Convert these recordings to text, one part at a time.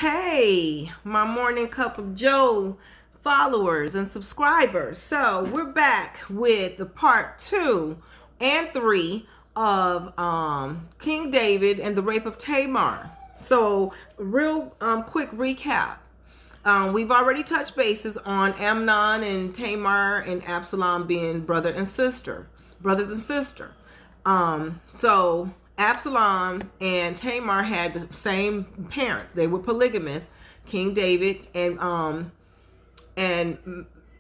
Hey, my Morning Cup of Joe followers and subscribers. So we're back with the part 2 and 3 of King David and the rape of Tamar. So real quick recap. We've already touched bases on Amnon and Tamar and Absalom being brothers and sister. So Absalom and Tamar had the same parents. They were polygamous. King David and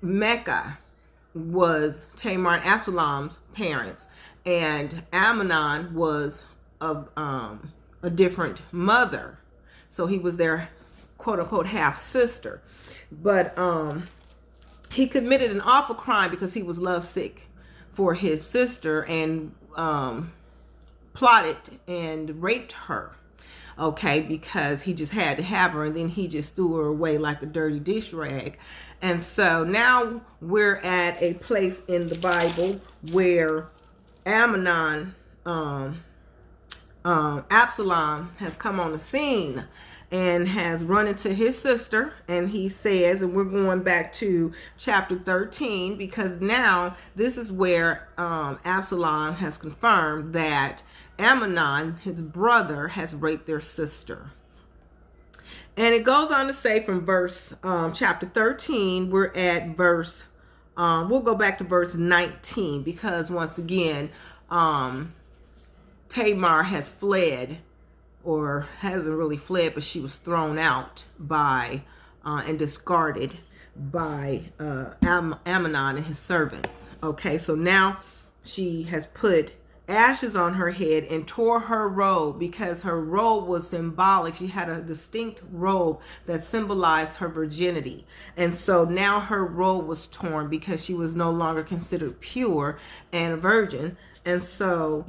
Mecca was Tamar and Absalom's parents, and Amnon was of a different mother, so he was their quote unquote half sister. But he committed an awful crime because he was lovesick for his sister and plotted and raped her, okay, because he just had to have her, and then he just threw her away like a dirty dish rag. And so now we're at a place in the Bible where Amnon, Absalom has come on the scene and has run into his sister, and he says, and we're going back to chapter 13, because now this is where Absalom has confirmed that Amnon, his brother, has raped their sister. And it goes on to say from verse chapter 13, we're at verse, we'll go back to verse 19, because once again, Tamar has fled, or hasn't really fled, but she was thrown out by and discarded by Amnon and his servants. Okay, so now she has put ashes on her head and tore her robe, because her robe was symbolic. She had a distinct robe that symbolized her virginity. And so now her robe was torn because she was no longer considered pure and a virgin. And so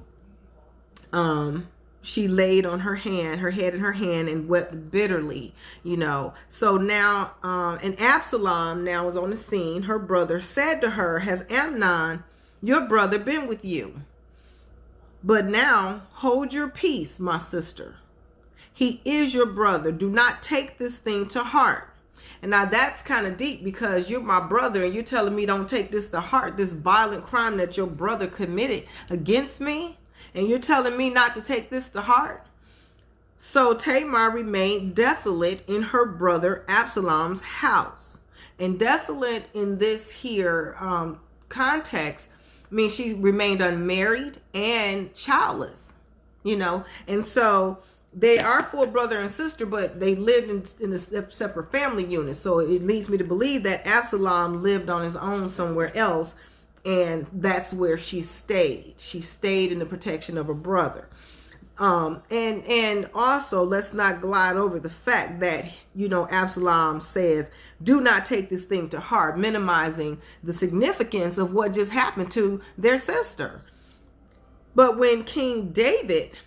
she laid on her head in her hand, and wept bitterly, So now, and Absalom now was on the scene. Her brother said to her, "Has Amnon, your brother, been with you? But now hold your peace, my sister. He is your brother. Do not take this thing to heart." And now that's kind of deep, because you're my brother and you're telling me don't take this to heart, this violent crime that your brother committed against me. And you're telling me not to take this to heart? So Tamar remained desolate in her brother Absalom's house. And desolate in this here context means she remained unmarried and childless, And so they are full brother and sister, but they lived in a separate family unit. So it leads me to believe that Absalom lived on his own somewhere else, and that's where she stayed. She stayed in the protection of her brother. And also, let's not glide over the fact that, Absalom says, do not take this thing to heart, minimizing the significance of what just happened to their sister. But when King David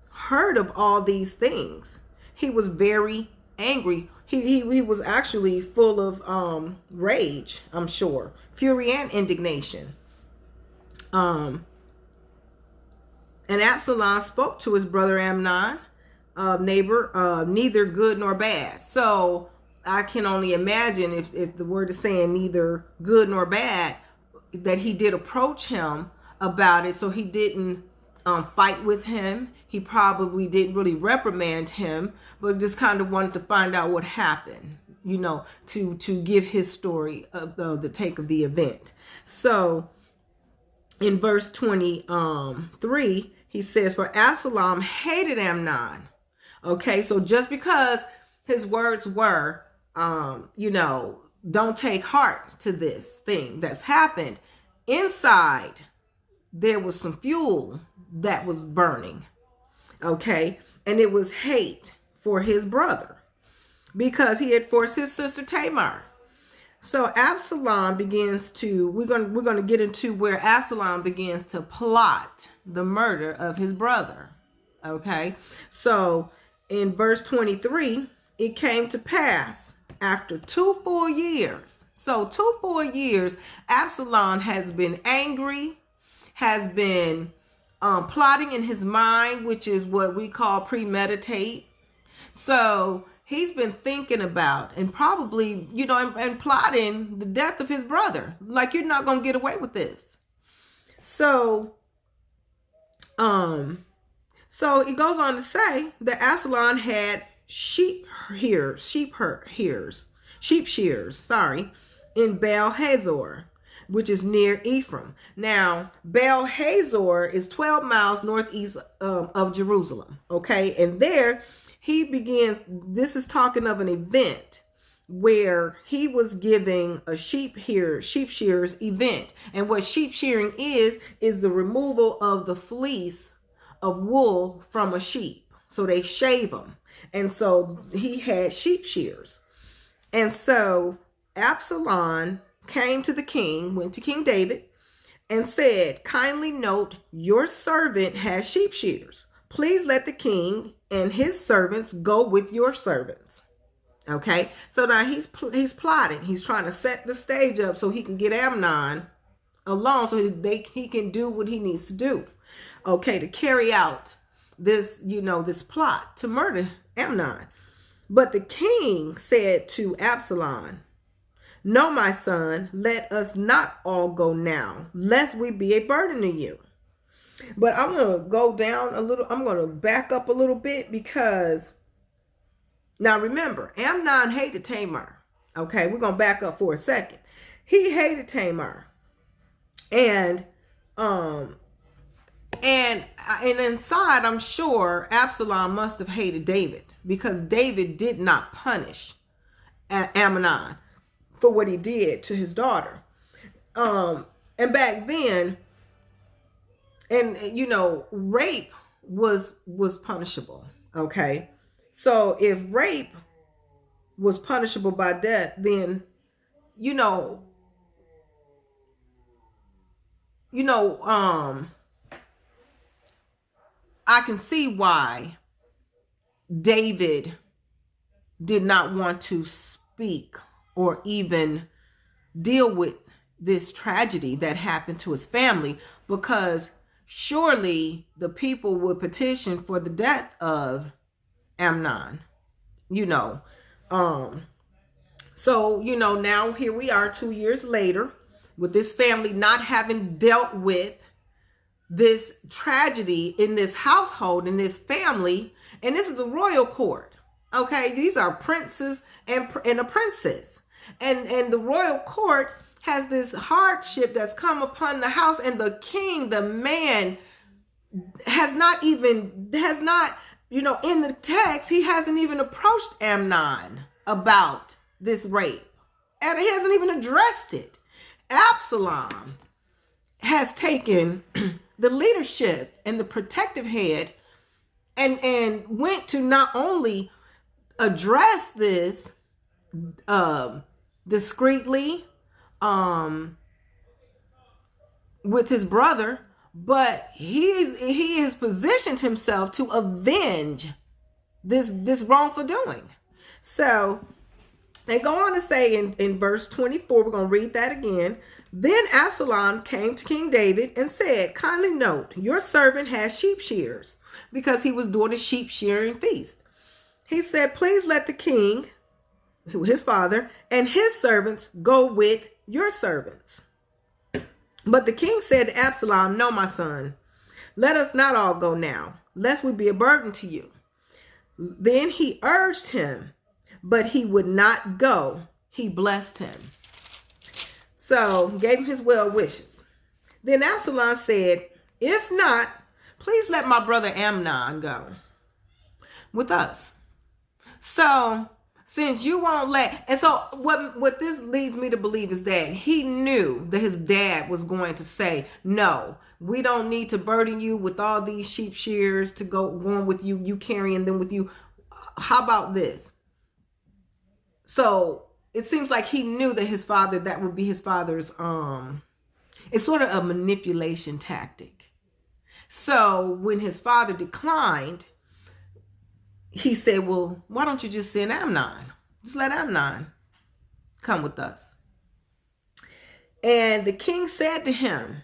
heard of all these things, he was very angry. He was actually full of rage, I'm sure, fury and indignation. And Absalom spoke to his brother Amnon, neighbor, neither good nor bad. So I can only imagine, if the word is saying neither good nor bad, that he did approach him about it. So he didn't fight with him. He probably didn't really reprimand him, but just kind of wanted to find out what happened, to give his story of the take of the event. So in verse 23, he says, "For Absalom hated Amnon." Okay, so just because his words were, don't take heart to this thing that's happened, inside there was some fuel that was burning. Okay, and it was hate for his brother because he had forced his sister Tamar. So Absalom begins to, we're going to get into where Absalom begins to plot the murder of his brother. Okay, so in verse 23, it came to pass after 2 full years. So 2 full years, Absalom has been angry, has been plotting in his mind, which is what we call premeditate. So he's been thinking about and probably, and plotting the death of his brother. Like, you're not going to get away with this. So it goes on to say that Absalom had sheep shears, in Baal Hazor, which is near Ephraim. Now, Baal Hazor is 12 miles northeast of Jerusalem. Okay. And there he begins, this is talking of an event where he was giving a sheep shearers event. And what sheep shearing is the removal of the fleece of wool from a sheep. So they shave them. And so he had sheep shears. And so Absalom came to the king, went to King David, and said, kindly note, your servant has sheep shears. Please let the king and his servants go with your servants. Okay, so now he's plotting. He's trying to set the stage up so he can get Amnon alone, so he can do what he needs to do. Okay, to carry out this, this plot to murder Amnon. But the king said to Absalom, no, my son, let us not all go now, lest we be a burden to you. But I'm going to go down a little. I'm going to back up a little bit, because now remember, Amnon hated Tamar. Okay, we're going to back up for a second. He hated Tamar. And inside, I'm sure Absalom must have hated David, because David did not punish Amnon for what he did to his daughter. And back then, rape was punishable. Okay. So if rape was punishable by death, then, I can see why David did not want to speak or even deal with this tragedy that happened to his family, because surely the people would petition for the death of Amnon, So, now here we are 2 years later with this family not having dealt with this tragedy in this household, in this family. And this is the royal court. Okay. These are princes and a princess. And the royal court has this hardship that's come upon the house, and the king, the man, has not, in the text, he hasn't even approached Amnon about this rape. And he hasn't even addressed it. Absalom has taken the leadership and the protective head and went to not only address this discreetly with his brother, but he has positioned himself to avenge this wrongful doing. So they go on to say in verse 24, we're going to read that again. Then Absalom came to King David and said, kindly note, your servant has sheep shears, because he was doing a sheep shearing feast. He said, please let the king, his father, and his servants go with your servants. But the king said to Absalom, no, my son, let us not all go now, lest we be a burden to you. Then he urged him, but he would not go. He blessed him. So gave him his well wishes. Then Absalom said, if not, please let my brother Amnon go with us. So since you won't let, and so what this leads me to believe is that he knew that his dad was going to say, no, we don't need to burden you with all these sheep shears to go on with you carrying them with you. How about this? So it seems like he knew that his father, that would be his father's, it's sort of a manipulation tactic. So when his father declined, he said, well, why don't you just send Amnon? Just let Amnon come with us. And the king said to him,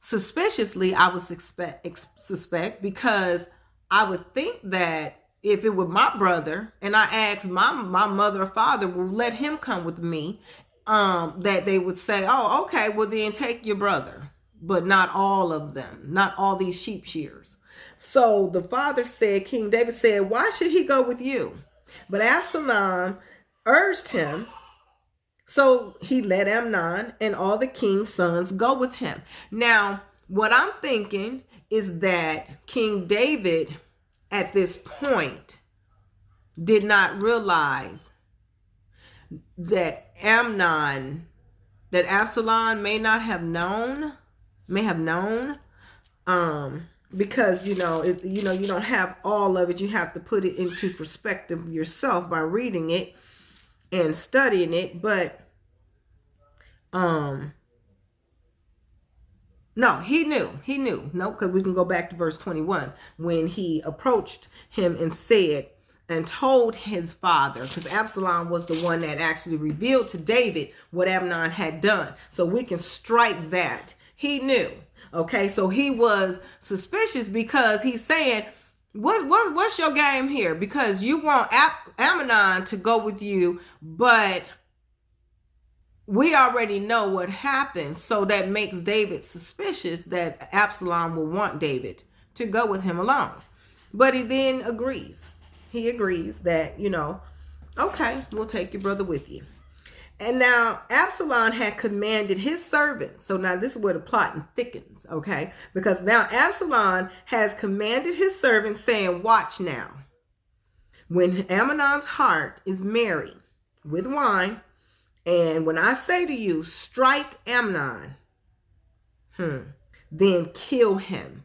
suspiciously, I would suspect, because I would think that if it were my brother and I asked my mother or father, well, let him come with me, that they would say, oh, okay, well then take your brother, but not all of them, not all these sheep shearers. So the father said, King David said, why should he go with you? But Absalom urged him, so he let Amnon and all the king's sons go with him. Now, what I'm thinking is that King David at this point did not realize that Absalom may have known, because you don't have all of it. You have to put it into perspective yourself by reading it and studying it. But no, he knew. No, because we can go back to verse 21 when he approached him and said and told his father, because Absalom was the one that actually revealed to David what Amnon had done. So we can strike that. He knew. Okay, so he was suspicious because he's saying, what's your game here? Because you want Amnon to go with you, but we already know what happened. So that makes David suspicious that Absalom will want David to go with him alone. But he then agrees. He agrees that, okay, we'll take your brother with you. And now Absalom had commanded his servants. So now this is where the plotting thickens, okay? Because now Absalom has commanded his servants, saying, watch now. When Amnon's heart is merry with wine, and when I say to you, strike Amnon, then kill him.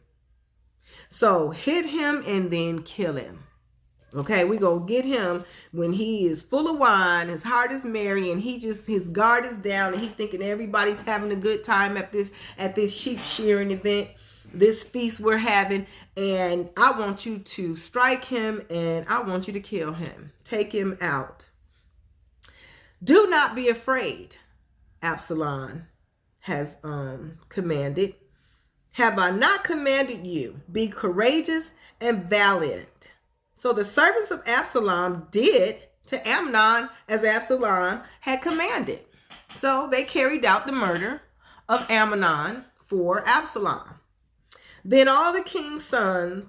So hit him and then kill him. Okay, we gonna get him when he is full of wine, his heart is merry, and his guard is down, and he thinking everybody's having a good time at this sheep shearing event, this feast we're having, and I want you to strike him and I want you to kill him. Take him out. Do not be afraid, Absalom has commanded. Have I not commanded you? Be courageous and valiant. So the servants of Absalom did to Amnon as Absalom had commanded. So they carried out the murder of Amnon for Absalom. Then all the king's sons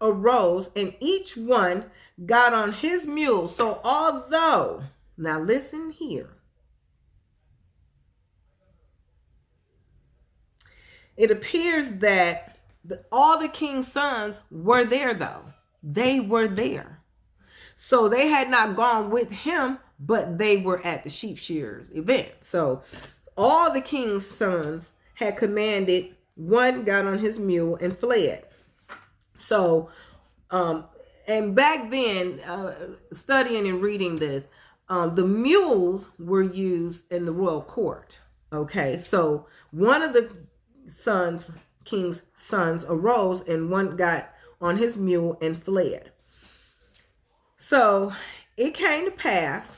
arose, and each one got on his mule. So although, now listen here, it appears that all the king's sons were there, though. They were there. So they had not gone with him, but they were at the sheep shearers event. So all the king's sons had commanded, one got on his mule and fled. So, and back then, studying and reading this, the mules were used in the royal court. Okay, so one of the king's sons arose, and one got on his mule and fled. So it came to pass.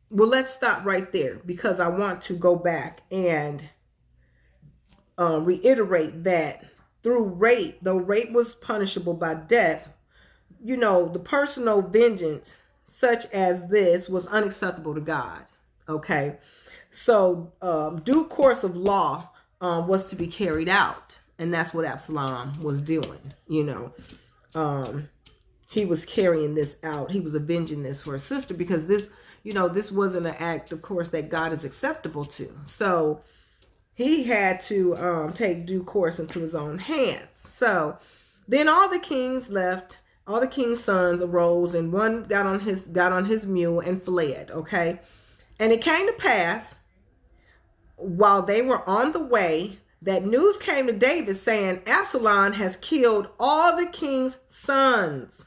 Well, let's stop right there because I want to go back and reiterate that through rape, though rape was punishable by death, the personal vengeance such as this was unacceptable to God. Okay, so due course of law was to be carried out. And that's what Absalom was doing, He was carrying this out. He was avenging this for his sister because this wasn't an act, of course, that God is acceptable to. So he had to take due course into his own hands. So then all the kings left. All the king's sons arose, and one got on his mule and fled. Okay, and it came to pass while they were on the way, that news came to David saying, Absalom has killed all the king's sons,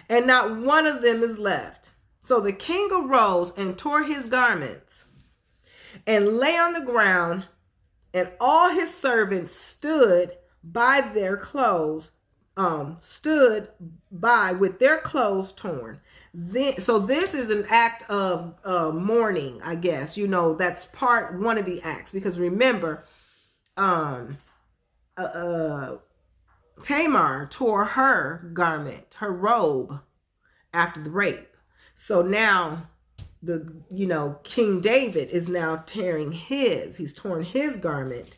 and not one of them is left. So the king arose and tore his garments and lay on the ground, and all his servants stood by with their clothes torn. So this is an act of mourning, I guess. That's one of the acts, because remember, Tamar tore her garment, her robe, after the rape. So now King David is now tearing his. He's torn his garment.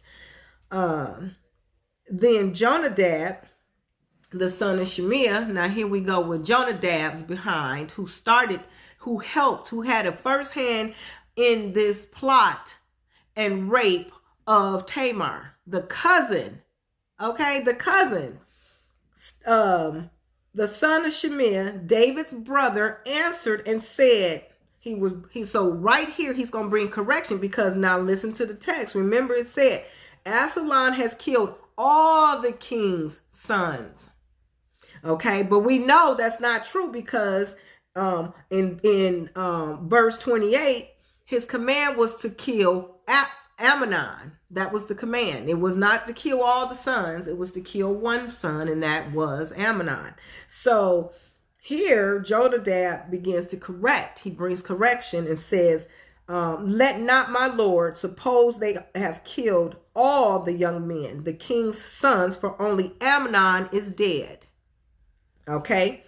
Then Jonadab, the son of Shemiah. Now here we go with Jonadab's behind, who helped, who had a first hand in this plot and rape of Tamar, the cousin. Okay, the cousin. The son of Shemiah, David's brother, answered and said, so right here he's going to bring correction, because now listen to the text. Remember, it said Absalom has killed all the king's sons. Okay, but we know that's not true, because in verse 28, his command was to kill Amnon. That was the command. It was not to kill all the sons. It was to kill one son, and that was Amnon. So here, Jonadab begins to correct. He brings correction and says, let not my lord suppose they have killed all the young men, the king's sons, for only Amnon is dead. Okay?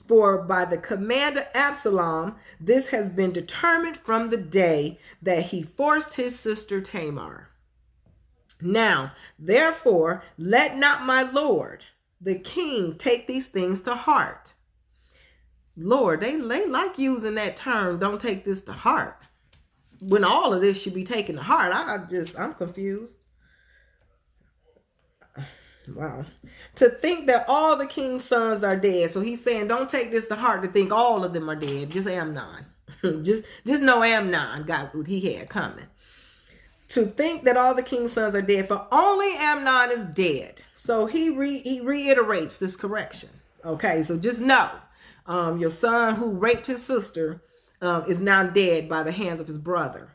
For by the command of Absalom, this has been determined from the day that he forced his sister Tamar. Now, therefore, let not my lord, the king, take these things to heart. Lord, they like using that term, don't take this to heart, when all of this should be taken to heart. I'm confused. Wow. To think that all the king's sons are dead. So he's saying, don't take this to heart to think all of them are dead. Just Amnon. just know Amnon got what he had coming. To think that all the king's sons are dead, for only Amnon is dead. So he reiterates this correction. Okay, so just know, your son who raped his sister is now dead by the hands of his brother,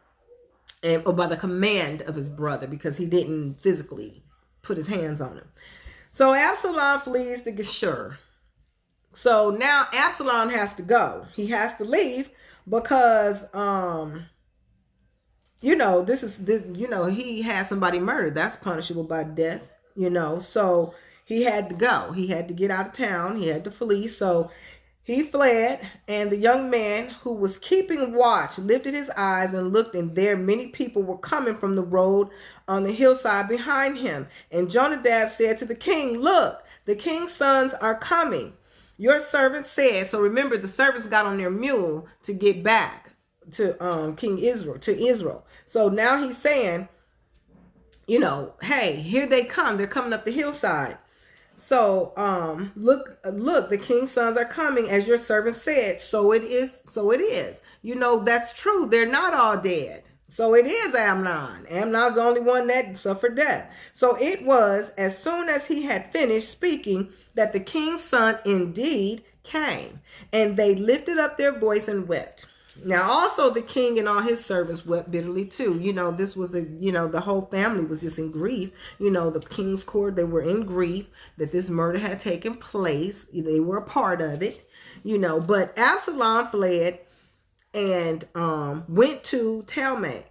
or by the command of his brother, because he didn't physically put his hands on him. So Absalom flees to Geshur. So now Absalom has to go. He has to leave because he had somebody murdered. That's punishable by death, So he had to go. He had to get out of town. He had to flee. So he fled, and the young man who was keeping watch lifted his eyes and looked, and there many people were coming from the road on the hillside behind him. And Jonadab said to the king, look, the king's sons are coming. Your servant said. So remember, the servants got on their mule to get back to King Israel, So now he's saying, hey, here they come. They're coming up the hillside. So, look, the king's sons are coming, as your servant said. So it is. That's true. They're not all dead. So it is Amnon. Amnon's the only one that suffered death. So it was as soon as he had finished speaking that the king's son indeed came, and they lifted up their voice and wept. Now also the king and all his servants wept bitterly too. This was the whole family was just in grief. The king's court, they were in grief that this murder had taken place. They were a part of it, but Absalom fled and went to Tamar,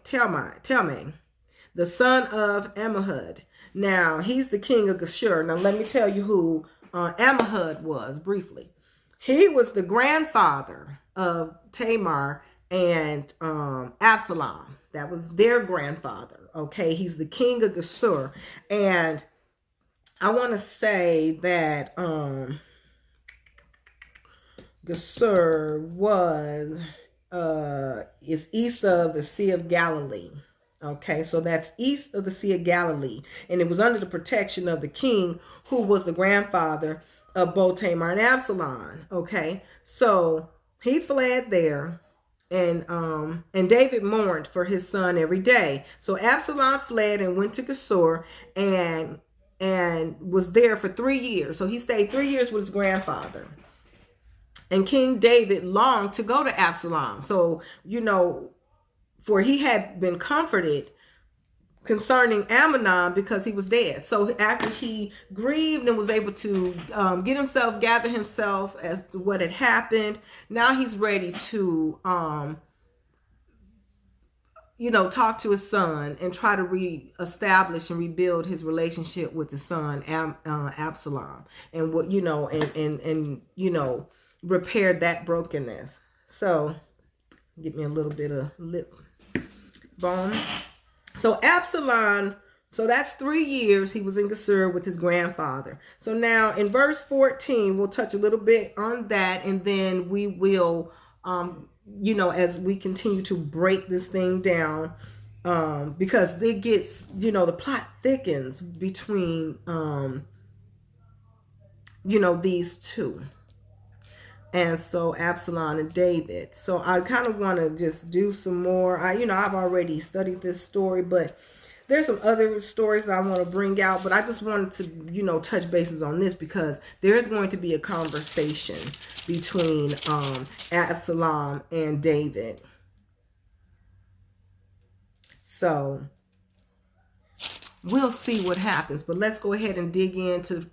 the son of Ammihud. Now he's the king of Geshur. Now let me tell you who Ammihud was briefly. He was the grandfather of Tamar and Absalom. That was their grandfather. Okay, he's the king of Geshur, and I want to say that Geshur is east of the Sea of Galilee. Okay, so that's east of the Sea of Galilee, and it was under the protection of the king, who was the grandfather of both Tamar and Absalom. Okay, so he fled there, and David mourned for his son every day. So Absalom fled and went to Geshur and was there for 3 years. So he stayed 3 years with his grandfather. And King David longed to go to Absalom. So, for he had been comforted concerning Amnon because he was dead. So after he grieved and was able to gather himself as to what had happened, now he's ready to talk to his son and try to reestablish and rebuild his relationship with the son, Absalom, and what, and repair that brokenness. So give me a little bit of lip balm. So Absalom, so that's 3 years he was in Gesur with his grandfather. So now in verse 14, we'll touch a little bit on that, and then we will, as we continue to break this thing down, because it gets, the plot thickens between, these two. And so Absalom and David. So I kind of want to just do some more. I've already studied this story, but there's some other stories that I want to bring out. But I just wanted to, touch bases on this because there is going to be a conversation between Absalom and David. So we'll see what happens, but let's go ahead and dig into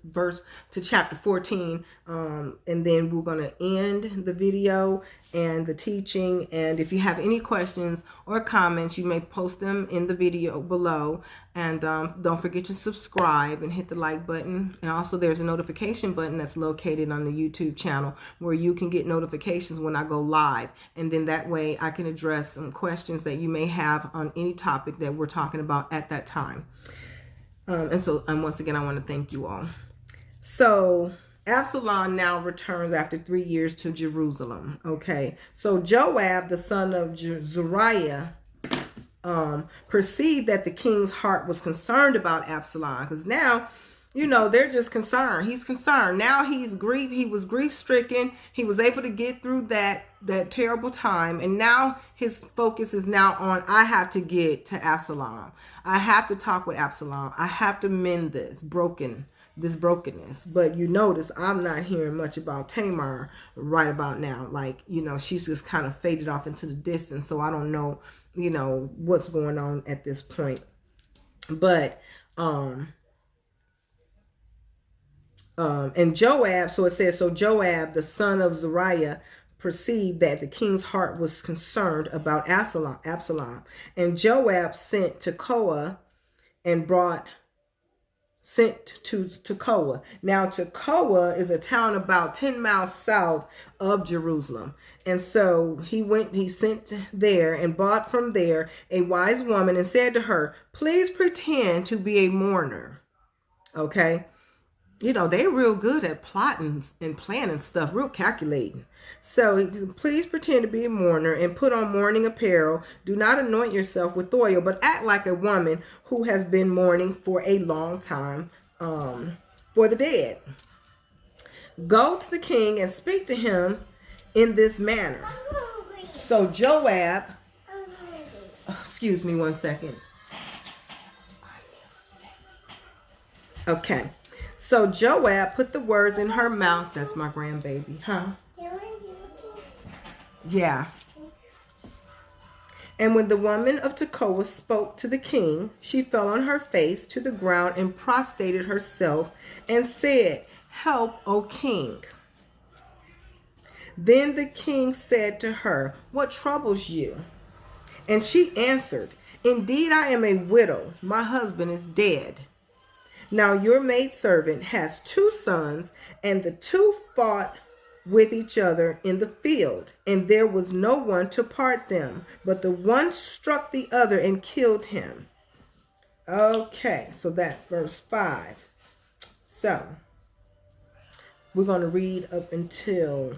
chapter 14, and then we're going to end the video and the teaching. And if you have any questions or comments, you may post them in the video below, and don't forget to subscribe and hit the like button. And also there's a notification button that's located on the YouTube channel where you can get notifications when I go live, and then that way I can address some questions that you may have on any topic that we're talking about at that time. And once again, I want to thank you all. So Absalom now returns after 3 years to Jerusalem. Okay. So Joab, the son of Zeruiah, perceived that the king's heart was concerned about Absalom, because now, they're just concerned. He's concerned. Now he's grieved. He was grief stricken. He was able to get through that terrible time. And now his focus is now on, I have to get to Absalom. I have to talk with Absalom. I have to mend this brokenness. But you notice I'm not hearing much about Tamar right about now. Like, she's just kind of faded off into the distance. So I don't know, what's going on at this point. But, and Joab, so it says, so Joab, the son of Zeruiah, perceived that the king's heart was concerned about Absalom. And Joab sent to Tekoa and sent to Tekoa. Now, Tekoa is a town about 10 miles south of Jerusalem. And so he sent there and bought from there a wise woman and said to her, please pretend to be a mourner. Okay. They're real good at plotting and planning stuff, real calculating. So please pretend to be a mourner and put on mourning apparel. Do not anoint yourself with oil, but act like a woman who has been mourning for a long time for the dead. Go to the king and speak to him in this manner. So Joab, excuse me one second. Okay. So Joab put the words in her mouth. That's my grandbaby, huh? Yeah. And when the woman of Tekoa spoke to the king, she fell on her face to the ground and prostrated herself and said, help, O king. Then the king said to her, what troubles you? And she answered, indeed, I am a widow. My husband is dead. Now your maidservant has 2 sons, and the 2 fought with each other in the field, and there was no one to part them, but the one struck the other and killed him. Okay, so that's verse 5. So we're going to read up until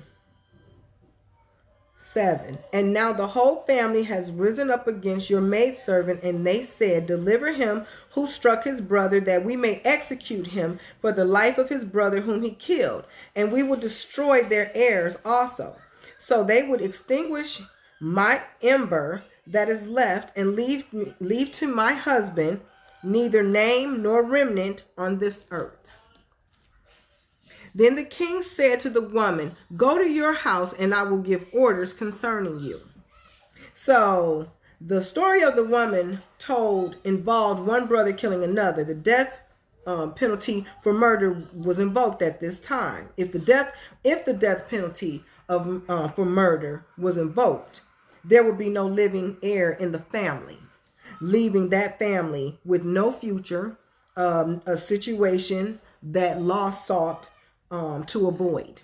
7. And now the whole family has risen up against your maidservant, and they said, deliver him who struck his brother, that we may execute him for the life of his brother whom he killed, and we will destroy their heirs also. So they would extinguish my ember that is left, and leave to my husband neither name nor remnant on this earth. Then the king said to the woman, go to your house and I will give orders concerning you. So the story of the woman told involved one brother killing another. The death penalty for murder was invoked at this time. If the death penalty for murder was invoked, there will be no living heir in the family, leaving that family with no future, a situation that Lot sought to avoid.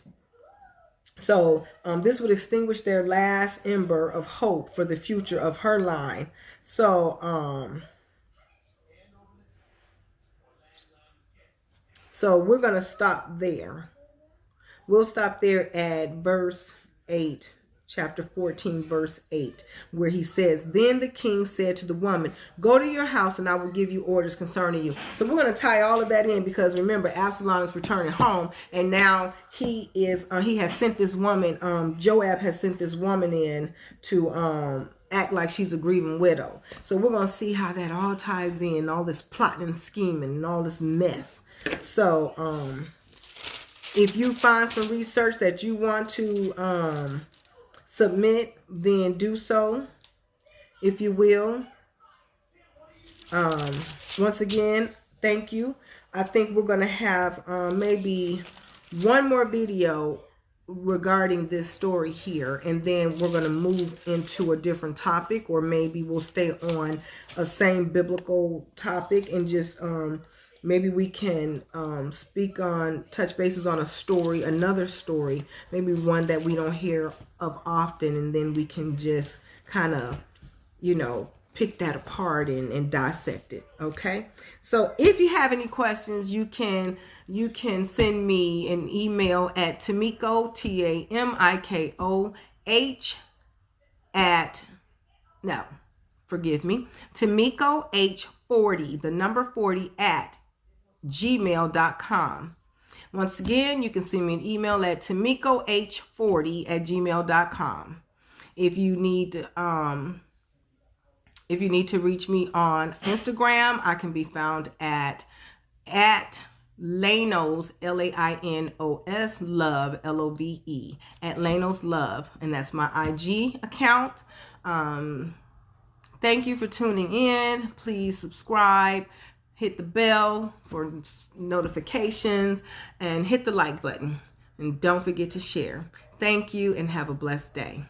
So this would extinguish their last ember of hope for the future of her line. So we're going to stop there. We'll stop there at verse 8, chapter 14, verse 8, where he says, then the king said to the woman, go to your house and I will give you orders concerning you. So we're going to tie all of that in, because remember, Absalom is returning home, and now he has sent this woman, Joab has sent this woman in to act like she's a grieving widow. So we're going to see how that all ties in, all this plotting and scheming and all this mess. So if you find some research that you want to submit, then do so, if you will. Once again, thank you. I think we're going to have maybe one more video regarding this story here, and then we're going to move into a different topic, or maybe we'll stay on a same biblical topic and just maybe we can touch bases on a story, another story, maybe one that we don't hear of often, and then we can just kind of, pick that apart and dissect it. Okay. So if you have any questions, you can send me an email at Tamiko, Tamiko H40, the number 40 at gmail.com. Once again, you can send me an email at tamikoh40 at gmail.com. If you need to reach me on Instagram, I can be found at Lainos, Lainos Love, Love, at Lainos Love, and that's my IG account. Thank you for tuning in. Please subscribe, hit the bell for notifications, and hit the like button. And don't forget to share. Thank you, and have a blessed day.